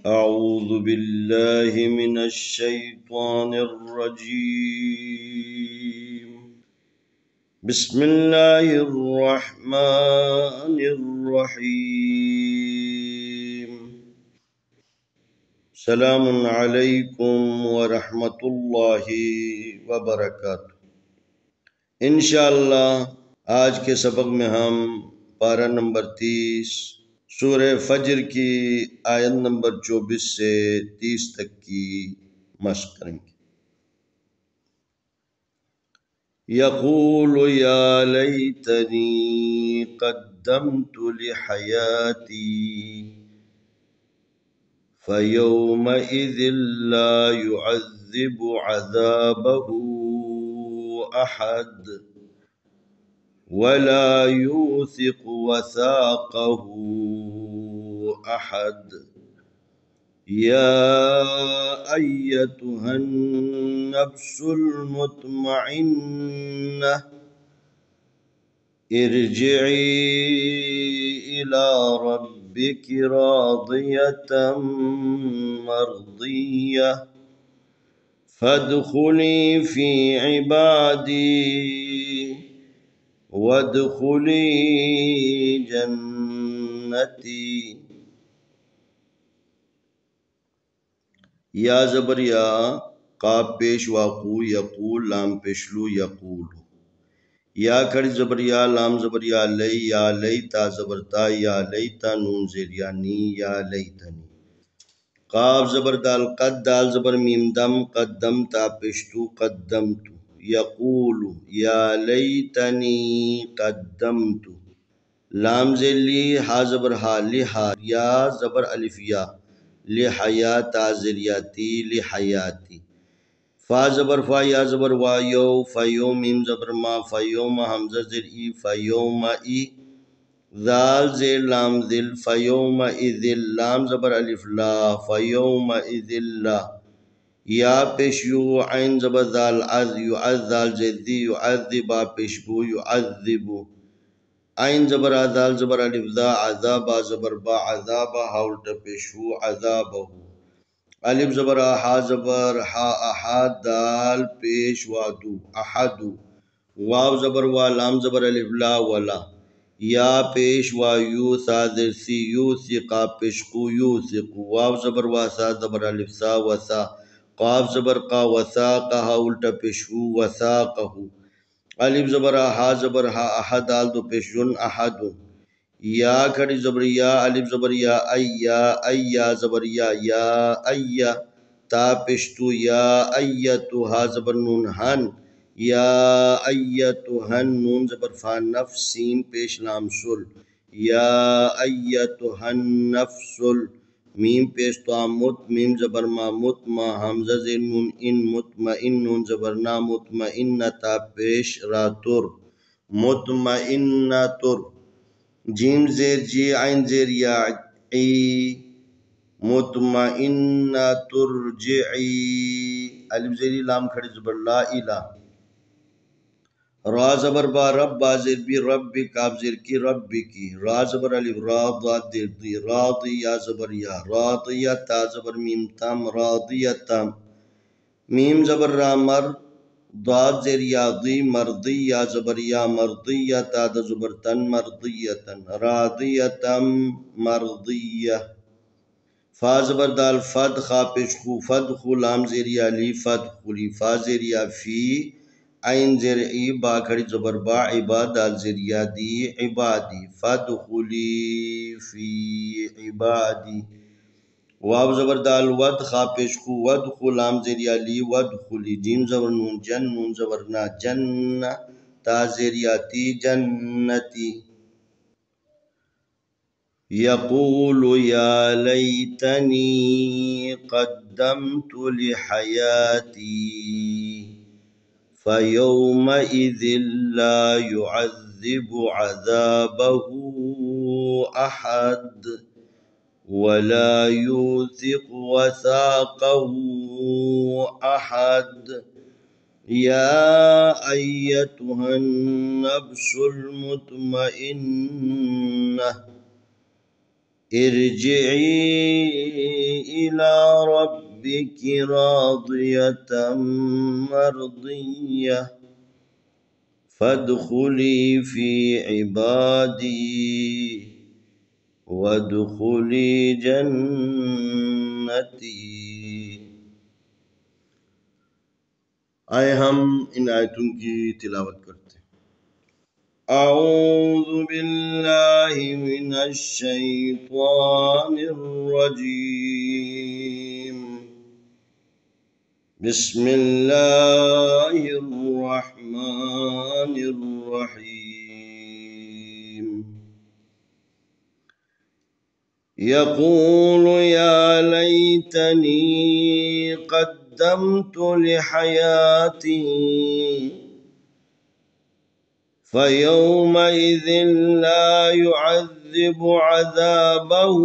أعوذ بالله من الشيطان الرجيم. بسم الله الرحمن الرحيم. سلام عليكم ورحمة الله وبركاته. इंशाअल्लाह आज के सबक में हम पारा नंबर 30 सूरह फज्र की आयत नंबर 24 से 30 तक की मश्क करेंगे। यक़ूल या लैतनी क़द्दमतु लिहयाती फ़यौमइज़िन ला युअज़्ज़िबु अज़ाबहु अहद वला यूसिक़ वसाक़हु अहद। या अय्यतुहन नफ्सुल मुत्मइन्नह इरजिई इला रब्बिकी रादियतम मर्दियह फदखुली फी इबादी वदखुली जन्नती। या ज़बर या, काफ पेश वाकू, यकूल लाम पेशलू यकूल। या खड़ी ज़बर या, लाम ज़बर या लई ता ज़बरता या लईता, नून ज़ेर यानी या लईतनी। काफ ज़बर दाल, कद दाल ज़बर मीम दम, कद्दम ता पेशतू कद्दमतु। यकूलु या लईतनी कद्दमतु। लाम ज़ेर ली, हा ज़बर हा लिहा, या ज़बर अलिफ या लिहया ताज़िरियाती लिहयाती। फा ज़बर फा, या ज़बर वा, यो फ़यो, मीम ज़बर मा, फ़योमा, हमज़ा ज़ेर ई, फ़योमा ई, ज़ाल ज़ेर लाम ज़िल, फ़योमा इज़िल, लाम ज़बर अलिफ ला, फ़योमा इज़िल्ला। या पेश यू, आइन ज़बर ज़ाल अज़, युअज़ ज़ाल ज़ेर ज़ी, युअज़्ज़िबा पेशबू युअज़्ज़िबु। आइन ज़बर आज़ाल ज़बर अलिफ ज़ा, अज़ाबा ज़बर बा, अज़ाबा हा उल्टा पेशू अज़ाबहू। अलिफ ज़बर हा ज़बर हा, अहा दाल पेश वादू अहदू। वाव ज़बर वा, लाम ज़बर अलिफ ला वला। या पेश वा, यू सा ज़ेर सी, यू सिक़ा पेशकू यू सिक़ू। वाव ज़बर वा, सा ज़बर अलिफ सा वसा। क़ाफ ज़बर क़ा, वसा कहा उल्टा पेशू वसा कहू। अलिफ ज़बर हा ज़बर हा, अहद दाल दो पेशुन अहदुन। या खड़ी ज़बर या, अलिफ ज़बर या अय्या ज़बर या अय्या ता पेशतू या अय्यतुहा ज़बर नून हन, या अय्यतुहन, नून ज़बर फा, नफ्स सीन पेश लाम सुल, या अय्यतुहन नफ्सुल, मीम पेश तो मुत, मीम ज़बर मा, मुतमा, हमज़ा ज़ेर नून इन, मुतमइन, नून ज़बर ना, मुतमइन्नता पेश रातुर, मुतमइन्नतुर। जीम ज़ेर जी, आइन ज़ेर या ई, मुतमइन्नतुरजिई। अलिफ ज़ेर लाम खड़ी ज़बर ला इला। रा ज़बर बा, रब बा ज़ेर बी, रब्बी, काफ ज़ेर की, रब्बी की। रा ज़बर अलिफ रा, दाद ज़ेर दी, रादी या ज़बर या, रादिया ता ज़बर मीम तम, रादियतम। मीम ज़बर रा मर, दाद ज़ेर या दी, मर्दी या ज़बर या, मर्दिया ता द ज़बर तन, मर्दियतन, रादियतम मर्दिया। फा ज़बर दाल फद, खा पेश खू, फद खू, लाम ज़ेर या ली, फद खुली। फा ज़ेर या फी, आइन ज़ेर ई, बा खड़ी ज़बर बा, इबा दाल ज़ेर या दी, इबादी, फद खुली फी इबादी। वाव ज़बर दाल वद, खा पेश खू, वद खू, लाम ज़ेर या ली, वद खुली। जीम ज़बर नून जन, नून ज़बर ना, जन्न, ता ज़ेर या ती, जन्नती। यक़ूलु या लैतनी क़द्दमतु लिहयाती फ़यौमइज़िन ला युअज़्ज़िबु अज़ाबहु अहद वला यूसिक़ वसाक़हु अहद। या अय्यतुहन नफ्सुल मुत्मइन्नह ارجعي إلى ربك راضية مرضية فادخلي في عبادي وادخلي جنتي. آئے ہم ان آیتوں کی تلاوت کرتے ہیں۔ اعوذ باللہ من الشیطان الرجیم بسم اللہ الرحمن الرحیم يقول يا ليتني قدمت لحياتي فيومئذ لا يعذب عذابه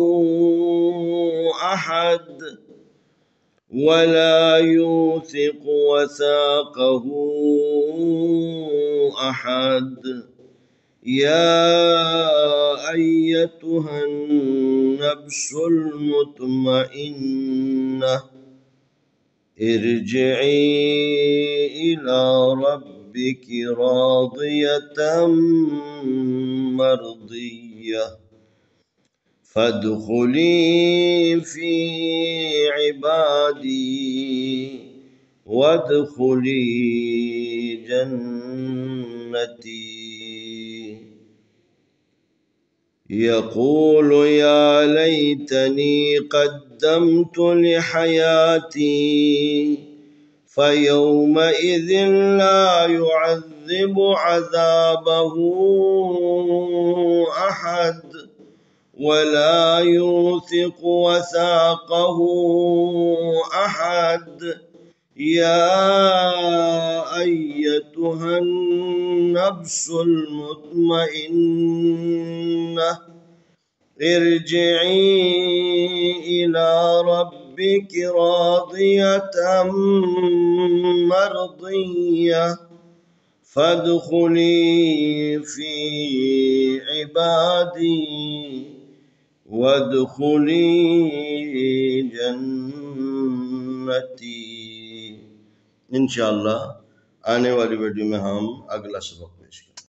أحد ولا يوثق وثاقه أحد. يا أيتها النفس المطمئنة ارجعي إلى ربك راضية مرضية فادخلي في عبادي وادخلي جنتي. يقول يا ليتني قدمت لحياتي فيومئذ لا يعذب عذابه أحد ولا يوثق وثاقه أحد. يا أيتها النفس المطمئنة ارجعي إلى ربك راضية مرضية فادخلي في عبادي وادخلي جنتي. انشاءاللہ آنے والی ویڈیو میں ہم اگلا سبق پیش کریں.